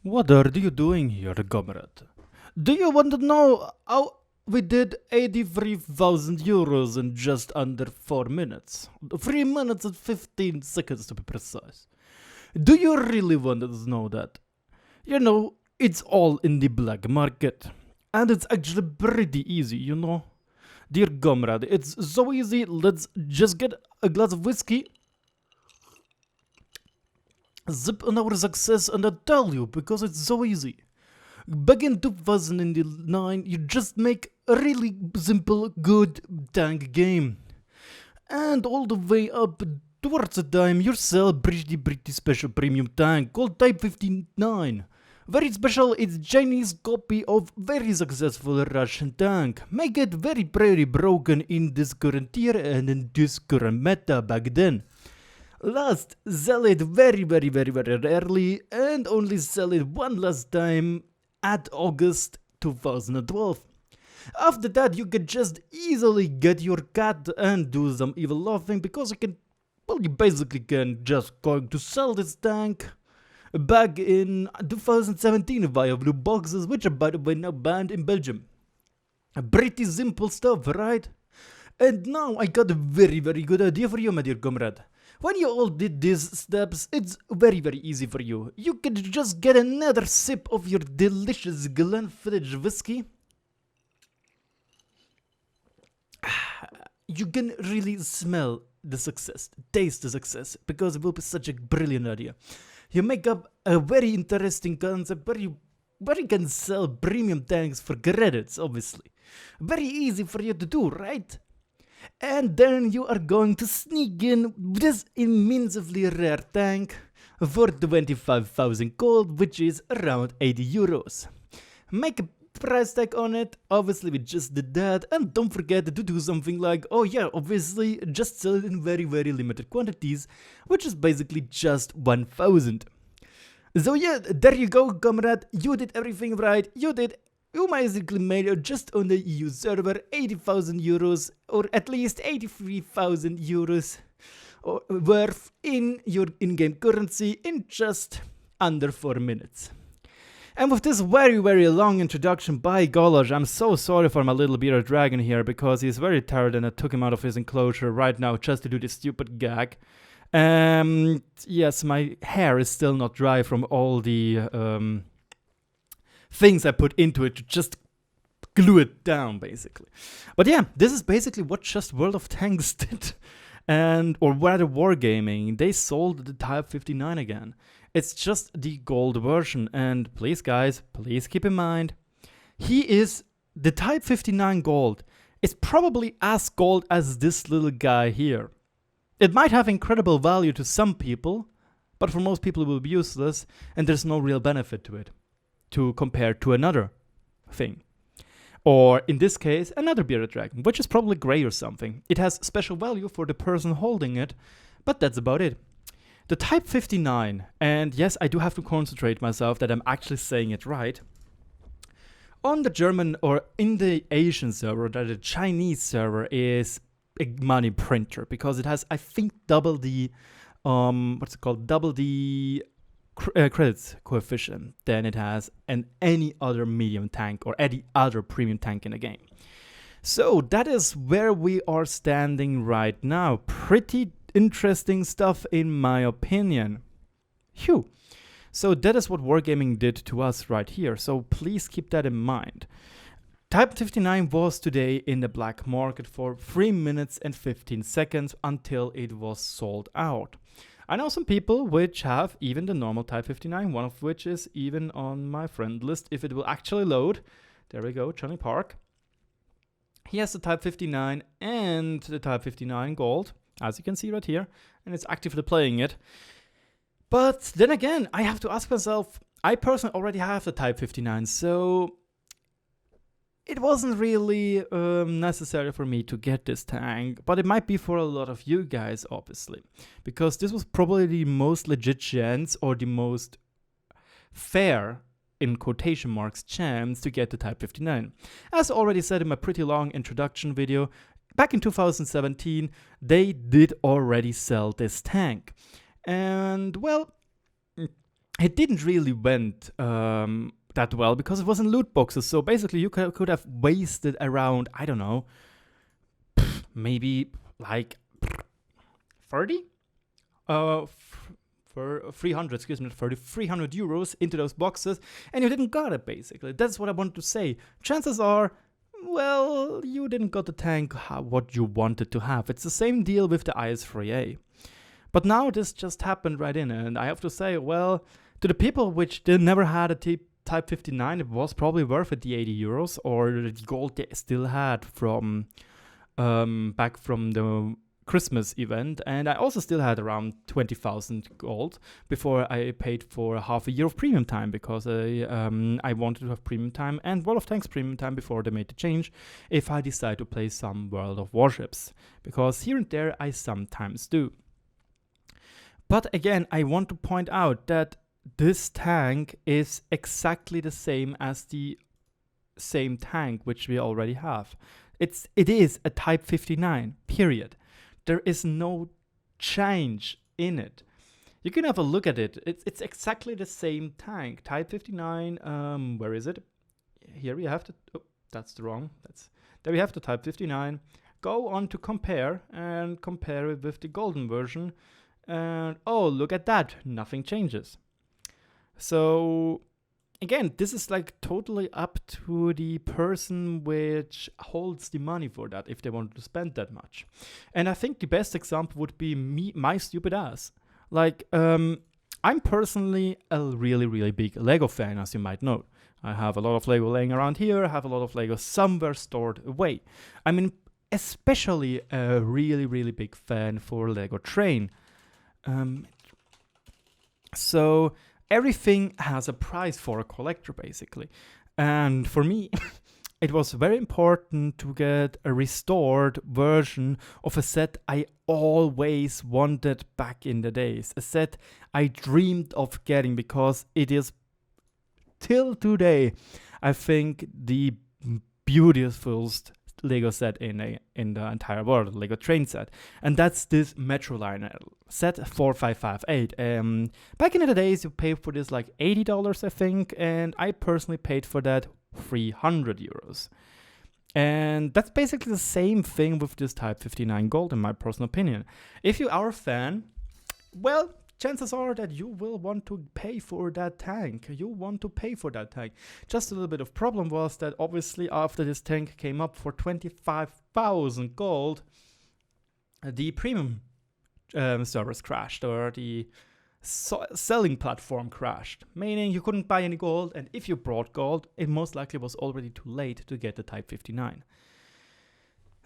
What are you doing here, comrade? Do you want to know how we did 83,000 euros in just under 4 minutes? 3 minutes and 15 seconds to be precise. Do you really want to know that? You know, it's all in the black market. And it's actually pretty easy, you know? Dear comrade, it's so easy. Let's just get a glass of whiskey, zip on our success, and I tell you, because it's so easy. Back in 2009, you just make a really simple, good tank game. And all the way up towards the time, you sell pretty special premium tank called Type 59. Very special, it's Chinese copy of very successful Russian tank. Make it very broken in this current year and in this current meta back then. Last, sell it very rarely and only sell it one last time at August 2012. After that, you can just easily get your cat and do some evil laughing because you basically can just going to sell this tank back in 2017 via blue boxes, which are by the way now banned in Belgium. Pretty simple stuff, right? And now I got a very good idea for you, my dear comrade. When you all did these steps, it's very easy for you. You can just get another sip of your delicious Glenfiddich whiskey. You can really smell the success, taste the success, because it will be such a brilliant idea. You make up a very interesting concept where you can sell premium tanks for credits, obviously. Very easy for you to do, right? And then you are going to sneak in this immensely rare tank for 25,000 gold, which is around 80 euros. Make a price tag on it, obviously we just did that, and don't forget to do something like, oh yeah, obviously just sell it in very limited quantities, which is basically just 1,000. So yeah, there you go, comrade, you did everything right, you basically made just on the EU server 80,000 euros, or at least 83,000 euros worth in your in-game currency in just under 4 minutes. And with this very long introduction, by gosh, I'm so sorry for my little bearded dragon here, because he's very tired and I took him out of his enclosure right now just to do this stupid gag. Yes, my hair is still not dry from all the things I put into it to just glue it down, basically. But yeah, this is basically what just World of Tanks did. Or rather Wargaming, they sold the Type 59 again. It's just the gold version, and please guys, please keep in mind, the Type 59 gold is probably as gold as this little guy here. It might have incredible value to some people, but for most people it will be useless, and there's no real benefit to it, to compare to another thing. Or in this case, another bearded dragon, which is probably gray or something. It has special value for the person holding it, but that's about it. The Type 59, and yes, I do have to concentrate myself that I'm actually saying it right. On the German or in the Asian server, the Chinese server is a money printer because it has, I think, double the credits coefficient than it has in any other medium tank or any other premium tank in the game. So that is where we are standing right now. Pretty interesting stuff in my opinion. Phew. So that is what Wargaming did to us right here. So please keep that in mind. Type 59 was today in the black market for 3 minutes and 15 seconds until it was sold out. I know some people which have even the normal Type 59, one of which is even on my friend list if it will actually load. There we go, Johnny Park. He has the Type 59 and the Type 59 gold, as you can see right here, and it's actively playing it. But then again, I have to ask myself, I personally already have the Type 59, so it wasn't really necessary for me to get this tank, but it might be for a lot of you guys, obviously, because this was probably the most legit chance or the most fair, in quotation marks, chance to get the Type 59. As already said in my pretty long introduction video, back in 2017, they did already sell this tank. And well, it didn't really went that well because it was in loot boxes. So basically, you could have wasted around, I don't know, maybe like 30 for 300, excuse me, 300 euros into those boxes, and you didn't got it. Basically, that's what I wanted to say. Chances are, well, you didn't got the tank what you wanted to have. It's the same deal with the IS-3A. But now this just happened right in, and I have to say, well, to the people which never had a Type 59, it was probably worth it, the 80 euros, or the gold they still had from back from the Christmas event. And I also still had around 20,000 gold before I paid for half a year of premium time, because I wanted to have premium time and World of Tanks premium time before they made the change if I decide to play some World of Warships, because here and there I sometimes do. But again, I want to point out that this tank is exactly the same as the same tank which we already have. It is a Type 59, period. There is no change in it. You can have a look at it. It's exactly the same tank. Type 59, where is it? Here we have to, oh, that's the wrong, there we have the Type 59. Go on to compare and compare it with the golden version. And oh, look at that, nothing changes. So again, this is like totally up to the person which holds the money for that, if they want to spend that much. And I think the best example would be my stupid ass. Like, I'm personally a really, really big Lego fan, as you might know. I have a lot of Lego laying around here. I have a lot of Lego somewhere stored away. I mean, especially a really, really big fan for Lego Train. So everything has a price for a collector, basically. And for me, it was very important to get a restored version of a set I always wanted back in the days. A set I dreamed of getting, because it is, till today, I think the beautifulest Lego set in the entire world, Lego Train set, and that's this Metroliner set 4558. Back in the days, you paid for this like $80, I think, and I personally paid for that 300 euros. And that's basically the same thing with this Type 59 Gold, in my personal opinion. If you are a fan, well, chances are that you will want to pay for that tank. You want to pay for that tank. Just a little bit of problem was that obviously after this tank came up for 25,000 gold, the premium servers crashed, or the selling platform crashed, meaning you couldn't buy any gold, and if you brought gold, it most likely was already too late to get the Type 59.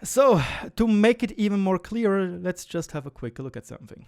So, to make it even more clear, let's just have a quick look at something.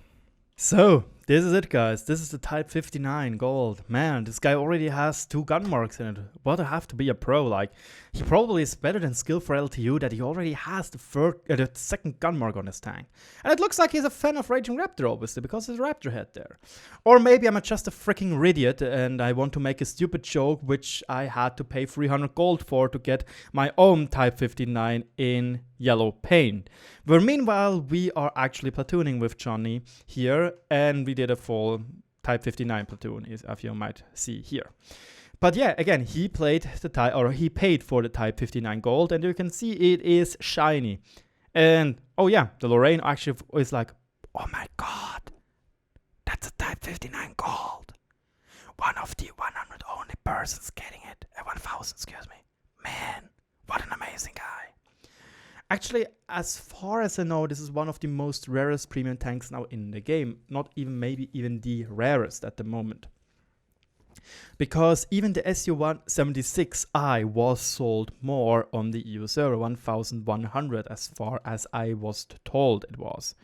So, this is it, guys. This is the Type 59 Gold. Man, this guy already has 2 gun marks in it. What, I have to be a pro. Like, he probably is better than skill for LTU, that he already has the second gun mark on his tank. And it looks like he's a fan of RagingRaptor, obviously, because there's a raptor head there. Or maybe I'm just a freaking idiot and I want to make a stupid joke, which I had to pay 300 gold for to get my own Type 59 in yellow paint. Where meanwhile, we are actually platooning with Johnny here, and we did a full Type 59 platoon, as you might see here. But yeah, again, he paid for the Type 59 Gold, and you can see it is shiny. And oh yeah, the Lorraine actually is like, oh my god, that's a Type 59 Gold. One of the 100 only persons getting it. 1,000, excuse me. Man, what an amazing guy. Actually, as far as I know, this is one of the most rarest premium tanks now in the game. Not even, maybe even the rarest at the moment. Because even the SU-176I was sold more on the EU server, 1,100 as far as I was told it was.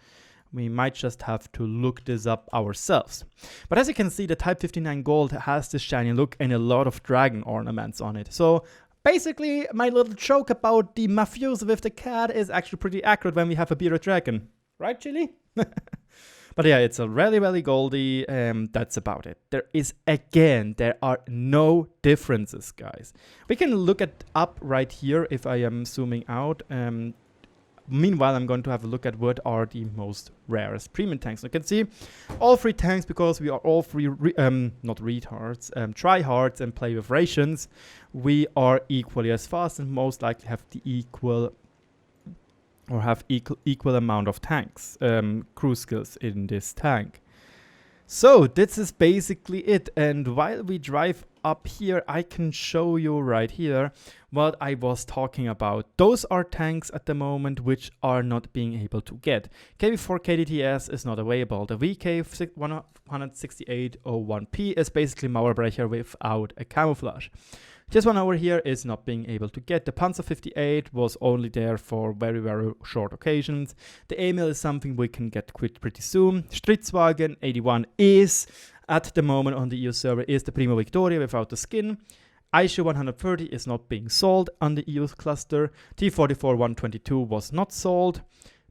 We might just have to look this up ourselves. But as you can see, the Type 59 Gold has this shiny look and a lot of dragon ornaments on it. So basically, my little joke about the mafioso with the cat is actually pretty accurate when we have a bearded dragon. Right, Chili? But yeah, it's a really, really goldy, that's about it. There are no differences, guys. We can look it up right here if I am zooming out. meanwhile, I'm going to have a look at what are the most rarest premium tanks. You can see all 3 tanks, because we are all 3 not retards, tryhards and play with rations. We are equally as fast and most likely have the equal amount of tanks, crew skills in this tank. So this is basically it, and while we drive up here, I can show you right here what I was talking about. Those are tanks at the moment which are not being able to get. KV4 KDTS is not available. The VK16801P is basically Mauerbrecher without a camouflage. This one over here is not being able to get. The Panzer 58 was only there for very, very short occasions. The Emil is something we can get pretty soon. Stritzwagen 81 is, at the moment on the EU server, is the Prima Victoria without the skin. Aisha 130 is not being sold on the EU cluster. T44 122 was not sold.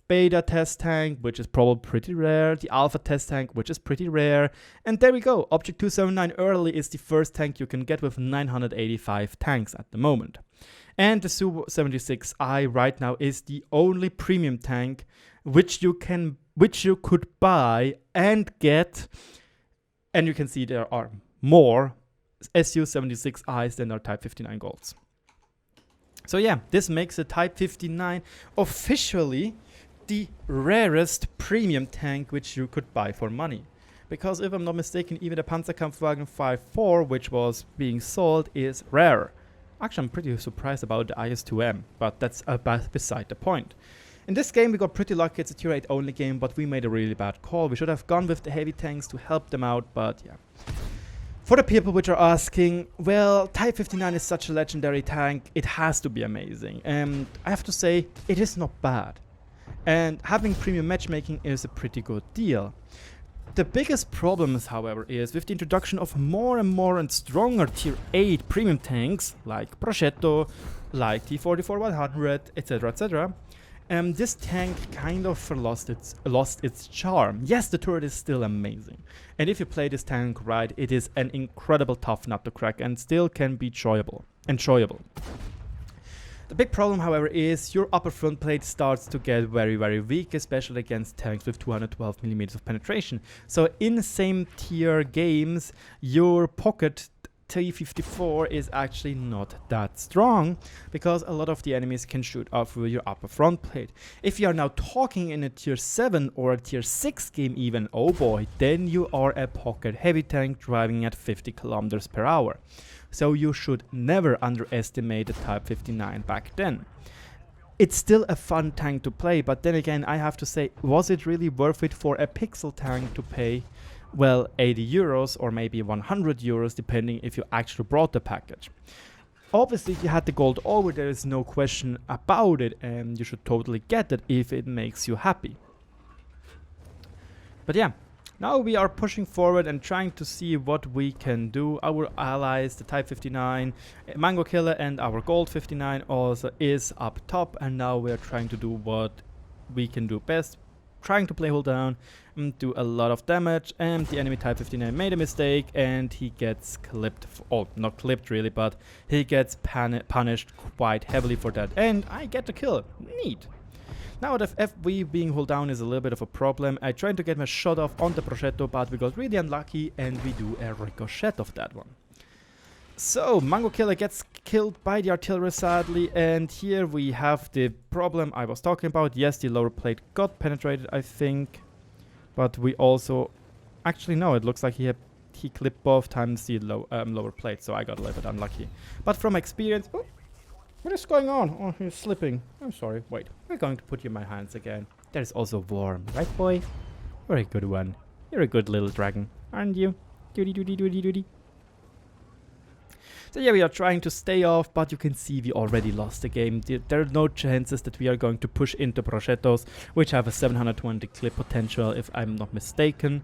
Beta test tank, which is probably pretty rare. The Alpha test tank, which is pretty rare. And there we go. Object 279 early is the first tank you can get with 985 tanks at the moment. And the Su-76I right now is the only premium tank which you could buy and get. And you can see there are more Su-76Is than are Type 59 golds. So yeah, this makes the Type 59 officially the rarest premium tank which you could buy for money. Because if I'm not mistaken, even the Panzerkampfwagen 5.4, which was being sold, is rare. Actually, I'm pretty surprised about the IS-2M, but that's beside the point. In this game, we got pretty lucky. It's a tier 8 only game, but we made a really bad call. We should have gone with the heavy tanks to help them out, but yeah. For the people which are asking, well, Type 59 is such a legendary tank, it has to be amazing. And I have to say, it is not bad. And having premium matchmaking is a pretty good deal. The biggest problem, however, is with the introduction of more and more and stronger tier 8 premium tanks like Progetto, like T44-100, etc, etc. This tank kind of lost its charm. Yes, the turret is still amazing. And if you play this tank right, it is an incredible tough nut to crack and still can be enjoyable. The big problem, however, is your upper front plate starts to get very, very weak, especially against tanks with 212mm of penetration. So in same tier games, your pocket T54 is actually not that strong, because a lot of the enemies can shoot off with your upper front plate. If you are now talking in a tier 7 or a tier 6 game even, oh boy, then you are a pocket heavy tank driving at 50 kilometers per hour. So you should never underestimate the Type 59 back then. It's still a fun tank to play, but then again, I have to say, was it really worth it for a pixel tank to pay, well, 80 euros or maybe 100 euros, depending if you actually brought the package? Obviously, if you had the gold over, there is no question about it, and you should totally get it if it makes you happy. But yeah. Now we are pushing forward and trying to see what we can do. Our allies, the Type 59, Mango Killer and our Gold 59 also is up top, and now we are trying to do what we can do best. Trying to play hold down and do a lot of damage, and the enemy Type 59 made a mistake and he gets clipped, oh, not clipped really, but he gets punished quite heavily for that, and I get the kill. Neat. Now the FV being hold down is a little bit of a problem. I tried to get my shot off on the Progetto, but we got really unlucky and we do a ricochet of that one. So Mango Killer gets killed by the artillery sadly, and here we have the problem I was talking about. Yes, the lower plate got penetrated, I think, but we also, actually no, it looks like he clipped both times the lower plate, so I got a little bit unlucky. But from experience, oh, what is going on? Oh, he's slipping. I'm sorry. Wait, we're going to put you in my hands again. That is also warm, right, boy? You're a good one. You're a good little dragon, aren't you? Doody doody doody doody. So yeah, we are trying to stay off, but you can see we already lost the game. There are no chances that we are going to push into Progettos, which have a 720 clip potential, if I'm not mistaken.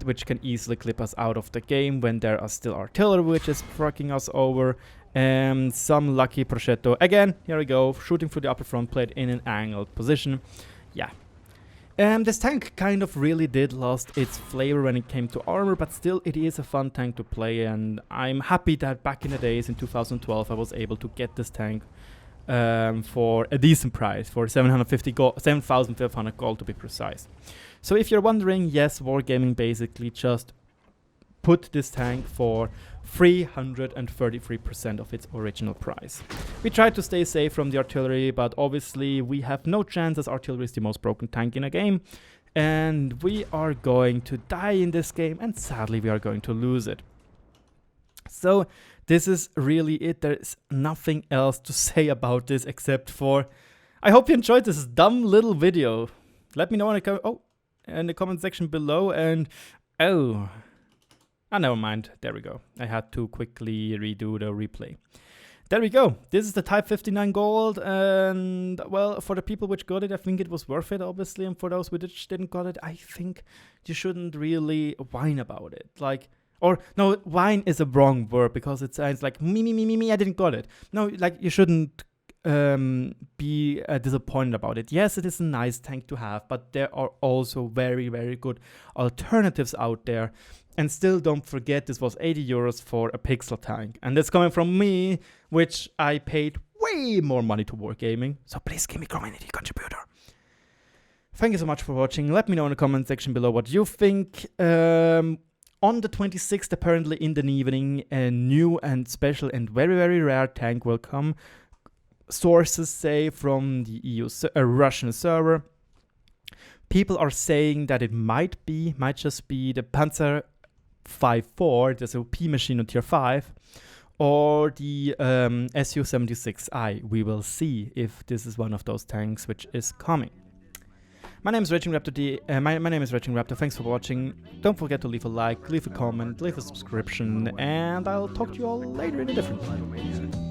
Which can easily clip us out of the game when there are still artillery which is fucking us over. Some lucky Progetto. Again, here we go, shooting through the upper front plate in an angled position. Yeah. This tank kind of really did lost its flavor when it came to armor, but still it is a fun tank to play, and I'm happy that back in the days in 2012 I was able to get this tank for a decent price, for 7,500 gold to be precise. So if you're wondering, yes, Wargaming basically just put this tank for 333% of its original price. We tried to stay safe from the artillery, but obviously we have no chance as artillery is the most broken tank in a game, and we are going to die in this game, and sadly we are going to lose it. So this is really it. There is nothing else to say about this except for I hope you enjoyed this dumb little video. Let me know in the comment section below. And never mind. There we go. I had to quickly redo the replay. There we go. This is the Type 59 gold, and well, for the people which got it, I think it was worth it, obviously, and for those which didn't got it, I think you shouldn't really whine about it. Like, or no, whine is a wrong word because it sounds like me, I didn't got it. No, like you shouldn't be disappointed about it. Yes, it is a nice tank to have, but there are also very, very good alternatives out there. And still don't forget, this was 80 euros for a pixel tank. And that's coming from me, which I paid way more money to Wargaming. So please give me community contributor. Thank you so much for watching. Let me know in the comment section below what you think. On the 26th, apparently in the evening, a new and special and very, very rare tank will come. Sources say from the Russian server. People are saying that it might just be the Panzer 5-4, the OP machine on tier 5, or the Su-76i. We will see if this is one of those tanks which is coming. My name is RagingRaptor. My name is RagingRaptor. Thanks for watching. Don't forget to leave a like, leave a comment, leave a subscription, and I'll talk to you all later in a different video.